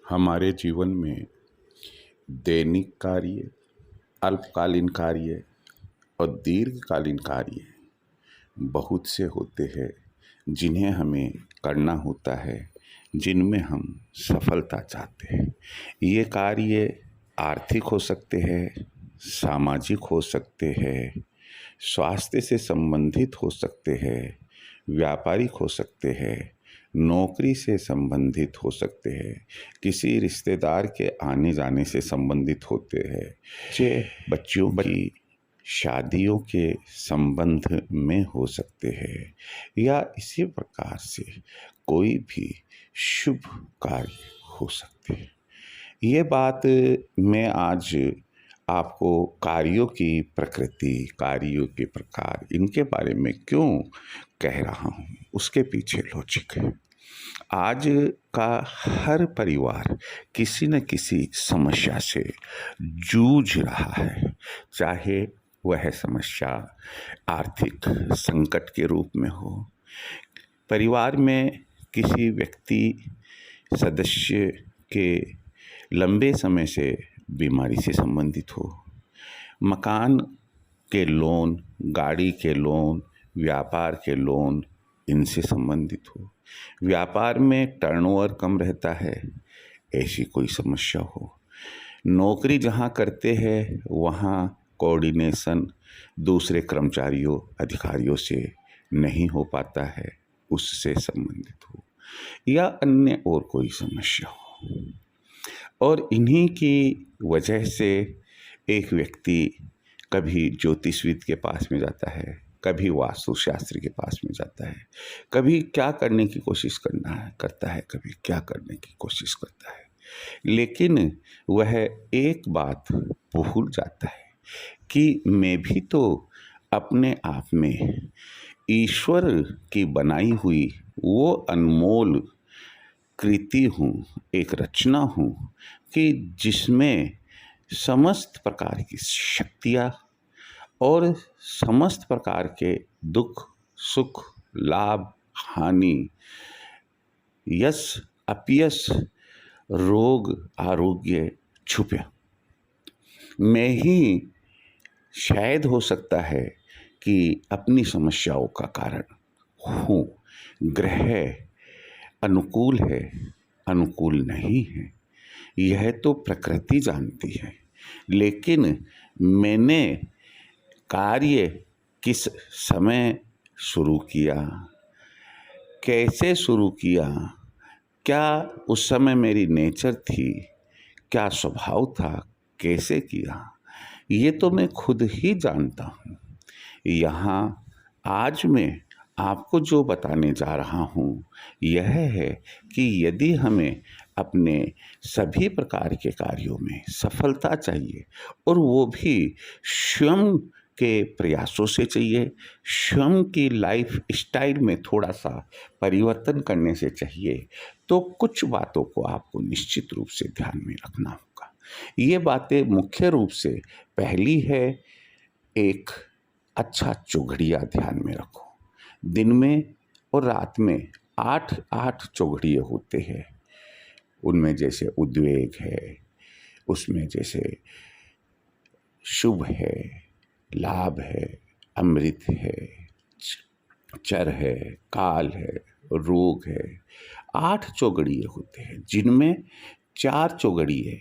हमारे जीवन में दैनिक कार्य, अल्पकालीन कार्य और दीर्घकालीन कार्य बहुत से होते हैं जिन्हें हमें करना होता है, जिनमें हम सफलता चाहते हैं। ये कार्य आर्थिक हो सकते हैं, सामाजिक हो सकते हैं, स्वास्थ्य से संबंधित हो सकते हैं, व्यापारिक हो सकते हैं, नौकरी से संबंधित हो सकते हैं, किसी रिश्तेदार के आने जाने से संबंधित होते हैं, बच्चों की शादियों के संबंध में हो सकते हैं, या इसी प्रकार से कोई भी शुभ कार्य हो सकते हैं। ये बात मैं आज आपको कार्यों की प्रकृति, कार्यों के प्रकार, इनके बारे में क्यों कह रहा हूँ, उसके पीछे लॉजिक है। आज का हर परिवार किसी न किसी समस्या से जूझ रहा है, चाहे वह समस्या आर्थिक संकट के रूप में हो, परिवार में किसी व्यक्ति सदस्य के लंबे समय से बीमारी से संबंधित हो, मकान के लोन, गाड़ी के लोन, व्यापार के लोन, इनसे संबंधित हो, व्यापार में टर्नओवर कम रहता है, ऐसी कोई समस्या हो, नौकरी जहाँ करते हैं वहाँ कोऑर्डिनेशन दूसरे कर्मचारियों, अधिकारियों से नहीं हो पाता है, उससे संबंधित हो, या अन्य और कोई समस्या हो। और इन्हीं की वजह से एक व्यक्ति कभी ज्योतिषविद के पास में जाता है, कभी वास्तुशास्त्री के पास में जाता है, कभी क्या करने की कोशिश करता है, कभी क्या करने की कोशिश करता है, लेकिन वह एक बात भूल जाता है कि मैं भी तो अपने आप में ईश्वर की बनाई हुई वो अनमोल कृति हूँ, एक रचना हूँ कि जिसमें समस्त प्रकार की शक्तियाँ और समस्त प्रकार के दुख, सुख, लाभ, हानि, यश, अपयश, रोग, आरोग्य छुपे। मैं ही शायद हो सकता है कि अपनी समस्याओं का कारण हूँ। ग्रह अनुकूल है, अनुकूल नहीं है, यह तो प्रकृति जानती है, लेकिन मैंने कार्य किस समय शुरू किया, कैसे शुरू किया, क्या उस समय मेरी नेचर थी, क्या स्वभाव था, कैसे किया, ये तो मैं खुद ही जानता हूँ। यहाँ आज मैं आपको जो बताने जा रहा हूँ यह है कि यदि हमें अपने सभी प्रकार के कार्यों में सफलता चाहिए, और वो भी स्वयं के प्रयासों से चाहिए, स्वयं की लाइफ स्टाइल में थोड़ा सा परिवर्तन करने से चाहिए, तो कुछ बातों को आपको निश्चित रूप से ध्यान में रखना होगा। ये बातें मुख्य रूप से, पहली है, एक अच्छा चौघड़िया ध्यान में रखो। दिन में और रात में 8 चौघड़िए होते हैं। उनमें जैसे उद्वेग है, उसमें जैसे शुभ है, लाभ है, अमृत है, चर है, काल है, रोग है। 8 चौघड़िए होते हैं, जिनमें 4 चौघड़िए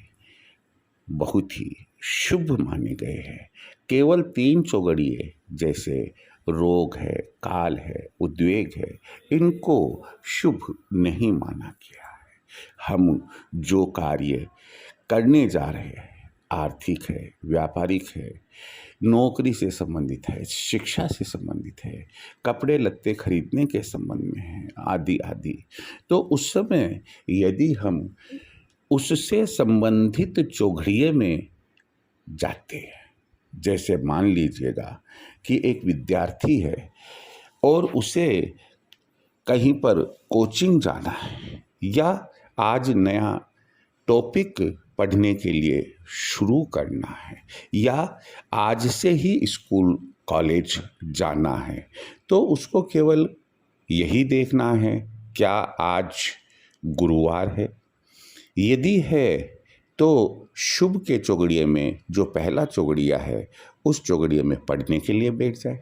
बहुत ही शुभ माने गए हैं। केवल 3 चौघड़िए जैसे रोग है, काल है, उद्वेग है, इनको शुभ नहीं माना गया है। हम जो कार्य करने जा रहे हैं, आर्थिक है, व्यापारिक है, नौकरी से संबंधित है, शिक्षा से संबंधित है, कपड़े लत्ते खरीदने के संबंध में है, आदि आदि, तो उस समय यदि हम उससे संबंधित चौघड़िए में जाते हैं, जैसे मान लीजिएगा कि एक विद्यार्थी है और उसे कहीं पर कोचिंग जाना है, या आज नया टॉपिक पढ़ने के लिए शुरू करना है, या आज से ही स्कूल कॉलेज जाना है, तो उसको केवल यही देखना है क्या आज गुरुवार है, यदि है तो शुभ के चौगड़िए में जो पहला चौगड़िया है उस चौगड़िए में पढ़ने के लिए बैठ जाए,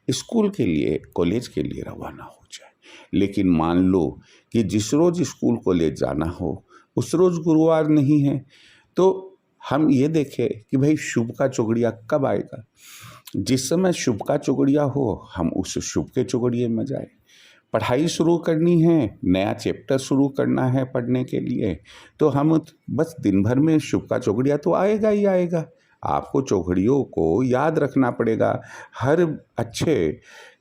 स्कूल के लिए कॉलेज के लिए रवाना हो जाए। लेकिन मान लो कि जिस रोज़ स्कूल कॉलेज जाना हो उस रोज़ गुरुवार नहीं है, तो हम ये देखें कि भाई शुभ का चौगड़िया कब आएगा। जिस समय शुभ का चौगड़िया हो हम उस शुभ के चौगड़िए में जाए। पढ़ाई शुरू करनी है, नया चैप्टर शुरू करना है पढ़ने के लिए, तो हम बस दिन भर में शुभ का चौगड़िया तो आएगा ही आएगा। आपको चौगड़ियों को याद रखना पड़ेगा। हर अच्छे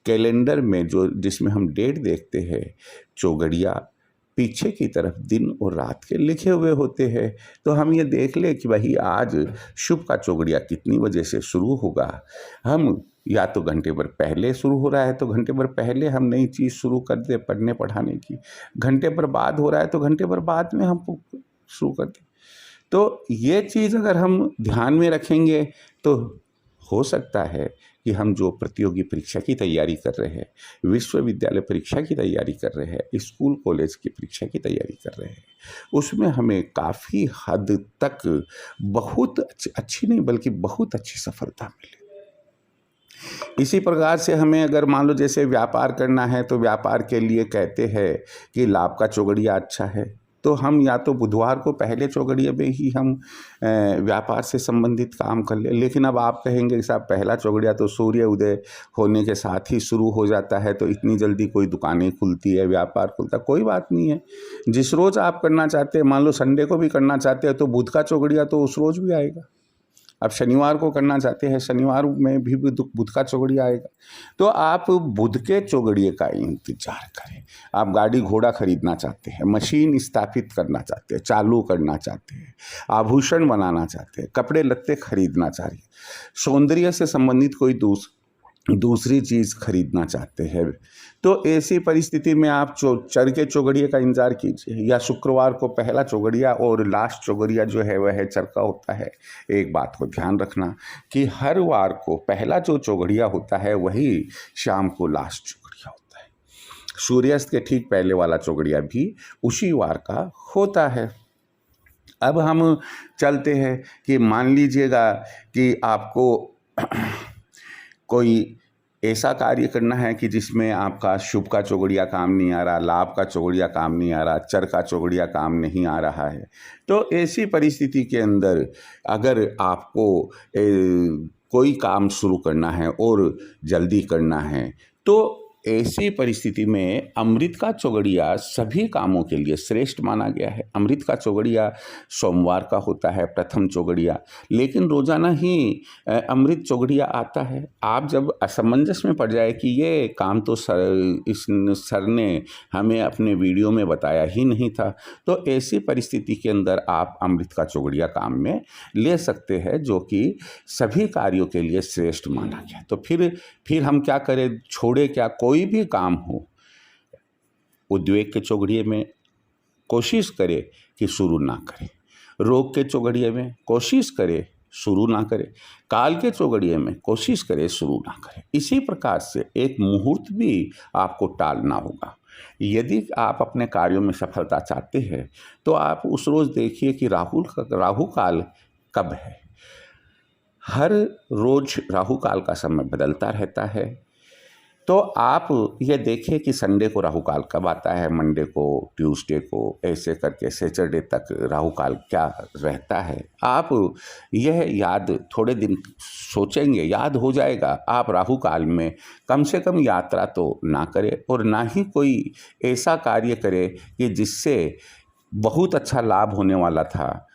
कैलेंडर में जो जिसमें हम डेट देखते हैं, चौगड़िया पीछे की तरफ दिन और रात के लिखे हुए होते हैं। तो हम ये देख ले कि भाई आज शुभ का चौगड़िया कितनी बजे से शुरू होगा। हम या तो घंटे भर पहले शुरू हो रहा है तो घंटे भर पहले हम नई चीज़ शुरू कर दे पढ़ने पढ़ाने की, घंटे भर बाद हो रहा है तो घंटे भर बाद में हम शुरू कर दें। तो ये चीज़ अगर हम ध्यान में रखेंगे तो हो सकता है कि हम जो प्रतियोगी परीक्षा की तैयारी कर रहे हैं, विश्वविद्यालय परीक्षा की तैयारी कर रहे हैं, स्कूल कॉलेज की परीक्षा की तैयारी कर रहे हैं, उसमें हमें काफ़ी हद तक बहुत अच्छी नहीं बल्कि बहुत अच्छी सफलता मिले। इसी प्रकार से हमें अगर मान लो जैसे व्यापार करना है तो व्यापार के लिए कहते हैं कि लाभ का चौगड़िया अच्छा है, तो हम या तो बुधवार को पहले चौगड़िए में ही हम व्यापार से संबंधित काम कर ले। लेकिन अब आप कहेंगे कि साहब पहला चौगड़िया तो सूर्य उदय होने के साथ ही शुरू हो जाता है, तो इतनी जल्दी कोई दुकानें खुलती है, व्यापार खुलता है? कोई बात नहीं है। जिस रोज़ आप करना चाहते हैं, मान लो संडे को भी करना चाहते हैं तो बुध का चौगड़िया तो उस रोज़ भी आएगा। अब शनिवार को करना चाहते हैं, शनिवार में भी बुध का चौगड़िया आएगा। तो आप बुध के चौगड़िए का इंतजार करें। आप गाड़ी घोड़ा खरीदना चाहते हैं, मशीन स्थापित करना चाहते हैं, चालू करना चाहते हैं, आभूषण बनाना चाहते हैं, कपड़े लत्ते खरीदना चाह रहे हैं, सौंदर्य से संबंधित कोई दूसरी चीज़ खरीदना चाहते हैं, तो ऐसी परिस्थिति में आप चर के चौगड़िए का इंतजार कीजिए। या शुक्रवार को पहला चौगड़िया और लास्ट चौगड़िया जो है वह चर का होता है। एक बात को ध्यान रखना कि हर वार को पहला जो चौगड़िया होता है वही शाम को लास्ट चौगड़िया होता है। सूर्यास्त के ठीक पहले वाला चौगड़िया भी उसी वार का होता है। अब हम चलते हैं कि मान लीजिएगा कि आपको कोई ऐसा कार्य करना है कि जिसमें आपका शुभ का चौगड़िया काम नहीं आ रहा, लाभ का चौगड़िया काम नहीं आ रहा, चर का चौगड़िया काम नहीं आ रहा है, तो ऐसी परिस्थिति के अंदर अगर आपको कोई काम शुरू करना है और जल्दी करना है, तो ऐसी परिस्थिति में अमृत का चौगड़िया सभी कामों के लिए श्रेष्ठ माना गया है। अमृत का चौगड़िया सोमवार का होता है प्रथम चौगड़िया, लेकिन रोजाना ही अमृत चौगड़िया आता है। आप जब असमंजस में पड़ जाए कि ये काम तो सर ने हमें अपने वीडियो में बताया ही नहीं था, तो ऐसी परिस्थिति के अंदर आप अमृत का चौगड़िया काम में ले सकते हैं, जो कि सभी कार्यों के लिए श्रेष्ठ माना गया। तो फिर हम क्या करें, छोड़े क्या? कोई भी काम हो, उद्वेग के चौगड़िए में कोशिश करे कि शुरू ना करें, रोग के चौगड़िए में कोशिश करे शुरू ना करें, काल के चौगड़िए में कोशिश करे शुरू ना करें। इसी प्रकार से एक मुहूर्त भी आपको टालना होगा। यदि आप अपने कार्यों में सफलता चाहते हैं तो आप उस रोज़ देखिए कि राहु काल कब है। हर रोज राहु काल का समय बदलता रहता है, तो आप ये देखिए कि संडे को राहु काल कब आता है, मंडे को, ट्यूसडे को, ऐसे करके सैटरडे तक राहु काल क्या रहता है। आप यह याद थोड़े दिन सोचेंगे, याद हो जाएगा। आप राहु काल में कम से कम यात्रा तो ना करें और ना ही कोई ऐसा कार्य करें कि जिससे बहुत अच्छा लाभ होने वाला था,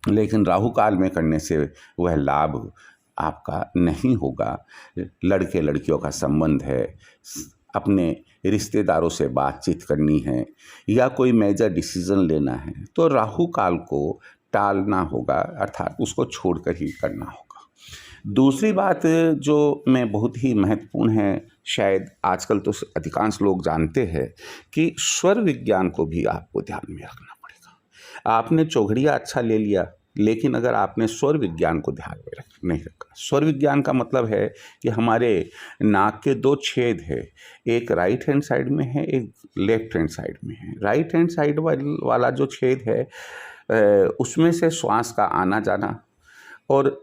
लेकिन राहु काल में करने से वह लाभ आपका नहीं होगा। लड़के लड़कियों का संबंध है, अपने रिश्तेदारों से बातचीत करनी है या कोई मेजर डिसीजन लेना है, तो राहु काल को टालना होगा, अर्थात उसको छोड़कर ही करना होगा। दूसरी बात जो मैं बहुत ही महत्वपूर्ण है, शायद आजकल तो अधिकांश लोग जानते हैं कि स्वर विज्ञान को भी आपको ध्यान में रखना पड़ेगा। आपने चौगड़िया अच्छा ले लिया, लेकिन अगर आपने स्वर विज्ञान को ध्यान में रखा नहीं रखा। स्वर विज्ञान का मतलब है कि हमारे नाक के दो छेद है, एक राइट हैंड साइड में है, एक लेफ्ट हैंड साइड में है। राइट हैंड साइड वाला जो छेद है उसमें से श्वास का आना जाना, और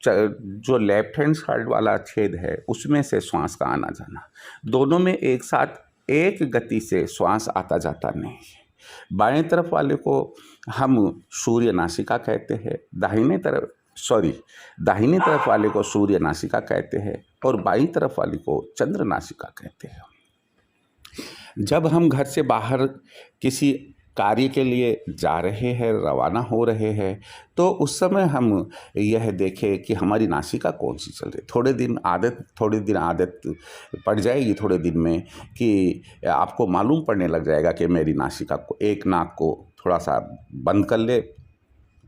जो लेफ्ट हैंड साइड वाला छेद है उसमें से श्वास का आना जाना, दोनों में एक साथ एक गति से श्वास आता जाता नहीं है। बाएं तरफ वाले को हम सूर्य नासिका कहते हैं, दाहिनी तरफ वाले को सूर्य नासिका कहते हैं, और बाईं तरफ वाले को चंद्र नासिका कहते हैं। जब हम घर से बाहर किसी कार्य के लिए जा रहे हैं, रवाना हो रहे हैं, तो उस समय हम यह देखें कि हमारी नासिका कौन सी चल रही है। थोड़े दिन आदत पड़ जाएगी, थोड़े दिन में कि आपको मालूम पड़ने लग जाएगा कि मेरी नासिका को, एक नाक को थोड़ा सा बंद कर ले,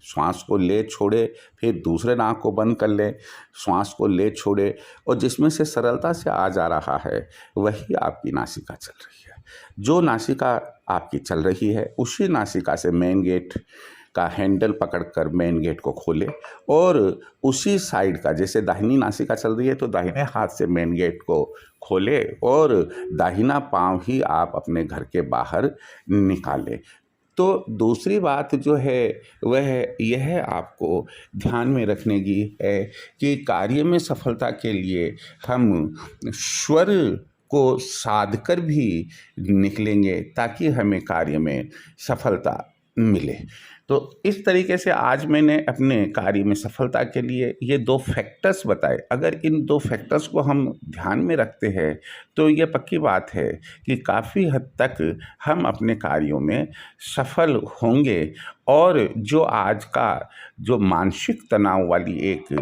श्वास को ले छोड़े, फिर दूसरे नाक को बंद कर ले, श्वास को ले छोड़े, और जिसमें से सरलता से आ जा रहा है वही आपकी नासिका चल रही है। जो नासिका आपकी चल रही है उसी नासिका से मेन गेट का हैंडल पकड़कर मेन गेट को खोले, और उसी साइड का, जैसे दाहिनी नासिका चल रही है तो दाहिने हाथ से मेन गेट को खोले और दाहिना पांव ही आप अपने घर के बाहर निकालें। तो दूसरी बात जो है वह यह आपको ध्यान में रखने की है कि कार्य में सफलता के लिए हम स्वर को साध कर भी निकलेंगे ताकि हमें कार्य में सफलता मिले। तो इस तरीके से आज मैंने अपने कार्य में सफलता के लिए ये 2 फैक्टर्स बताए। अगर इन 2 फैक्टर्स को हम ध्यान में रखते हैं तो ये पक्की बात है कि काफ़ी हद तक हम अपने कार्यों में सफल होंगे। और जो आज का जो मानसिक तनाव वाली एक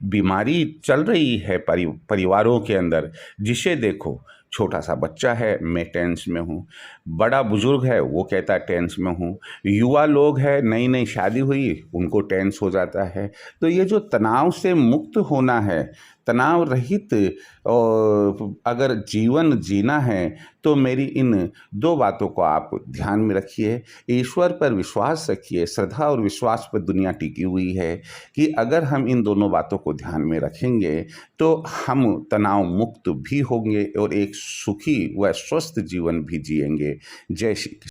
बीमारी चल रही है परिवारों के अंदर, जिसे देखो, छोटा सा बच्चा है मैं टेंस में हूँ, बड़ा बुजुर्ग है वो कहता है टेंस में हूँ, युवा लोग हैं नई नई शादी हुई उनको टेंस हो जाता है। तो ये जो तनाव से मुक्त होना है, तनाव रहित अगर जीवन जीना है तो मेरी इन 2 बातों को आप ध्यान में रखिए। ईश्वर पर विश्वास रखिए। श्रद्धा और विश्वास पर दुनिया टिकी हुई है कि अगर हम इन दोनों बातों को ध्यान में रखेंगे तो हम तनाव मुक्त भी होंगे और एक सुखी व स्वस्थ जीवन भी जिएंगे। जय श्री कृष्ण।